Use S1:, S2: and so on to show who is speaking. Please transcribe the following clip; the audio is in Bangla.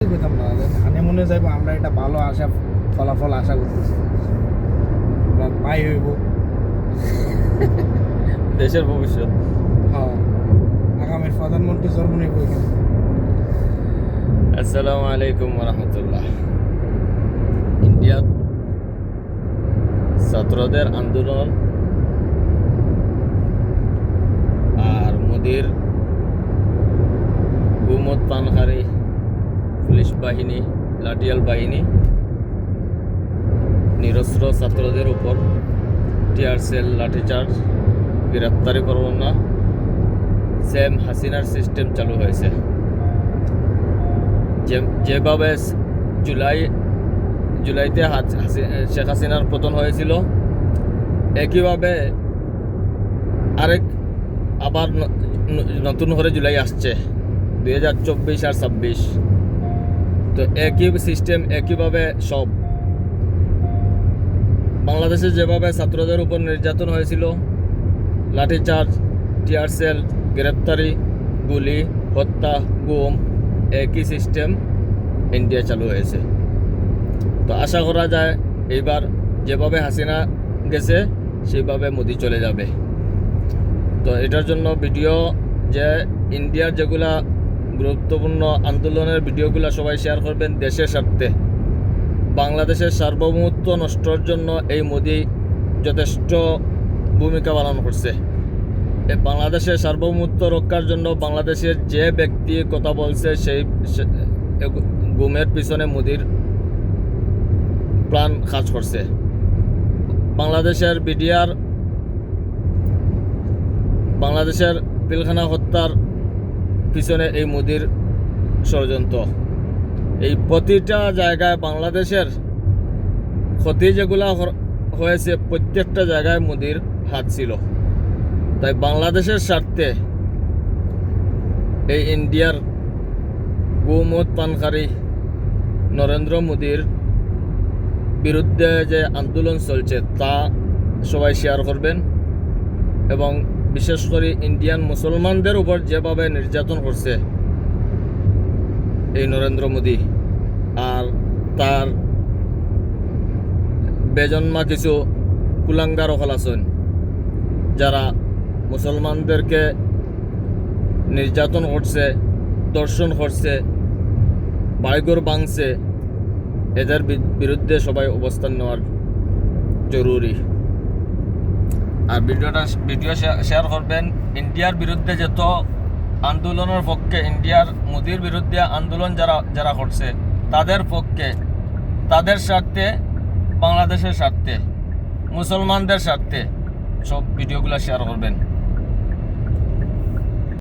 S1: কইতাম না হানিমুনে যাইব আমরা এটা ভালো আশা ফলাফল আশা করতেছি বা পাই হইব
S2: দেশের ভবিষ্যৎ।
S1: হ্যাঁ আগামীর প্রধানমন্ত্রী জন্ম নিব এখানে।
S2: আসসালামু আলাইকুম রহমতুল্লাহ। ইন্ডিয়ার ছাত্রদের আন্দোলন আর মোদির হুকুমত পানহারি পুলিশ বাহিনী, লাঠিয়াল বাহিনী নিরস্ত্র ছাত্রদের উপর টিয়ার সেল, লাঠিচার্জ, গ্রেপ্তারি পরোয়ানা, সেম হাসিনার সিস্টেম চালু হয়েছে। যেভাবে জুলাইতে শেখ হাসিনার পতন হয়েছিল, একইভাবে আবার নতুন করে জুলাই আসছে 2024 আর 26। তো একই সিস্টেম, একইভাবে সব বাংলাদেশে যেভাবে ছাত্রদের উপর নির্যাতন হয়েছিল, লাঠিচার্জ, টিয়ার সেল, গ্রেপ্তারি, গুলি, হত্যা, গুম, একই সিস্টেম ইন্ডিয়া চালু হয়েছে। তো আশা করা যায় এইবার যেভাবে হাসিনা গেছে সেইভাবে মোদি চলে যাবে। তো এটার জন্য ভিডিও, যে ইন্ডিয়ার যেগুলা গুরুত্বপূর্ণ আন্দোলনের ভিডিওগুলো সবাই শেয়ার করবেন দেশের স্বার্থে। বাংলাদেশের সার্বভৌমত্ব নষ্টর জন্য এই মোদি যথেষ্ট ভূমিকা পালন করছে। বাংলাদেশের সার্বভৌমত্ব রক্ষার জন্য বাংলাদেশের যে ব্যক্তি কথা বলছে সেই গুমের পিছনে মোদির প্ল্যান কাজ করছে। বাংলাদেশের বিডিআর, বাংলাদেশের পিলখানা হত্যার পিছনে এই মোদির ষড়যন্ত্র। এই প্রতিটা জায়গায় বাংলাদেশের ক্ষতি যেগুলা হয়েছে প্রত্যেকটা জায়গায় মোদির হাত ছিল। তাই বাংলাদেশের স্বার্থে এই ইন্ডিয়ার গুমত পানকারী নরেন্দ্র মোদির বিরুদ্ধে যে আন্দোলন চলছে তা সবাই শেয়ার করবেন, এবং বিশেষ করে ইন্ডিয়ান মুসলমানদের উপর যেভাবে নির্যাতন করছে এই নরেন্দ্র মোদি আর তার বেজন্মা কিছু কুলাঙ্গার হল আছেন, যারা মুসলমানদেরকে নির্যাতন করছে, দর্শন করছে, বাড়িঘর ভাঙছে, এদের বিরুদ্ধে সবাই অবস্থান নেওয়ার জরুরি। আর ভিডিও শেয়ার করবেন। ইন্ডিয়ার বিরুদ্ধে যত আন্দোলনের পক্ষে, ইন্ডিয়ার মোদির বিরুদ্ধে আন্দোলন যারা করছে তাদের পক্ষে, তাদের স্বার্থে, বাংলাদেশের স্বার্থে, মুসলমানদের স্বার্থে সব ভিডিওগুলো শেয়ার করবেন।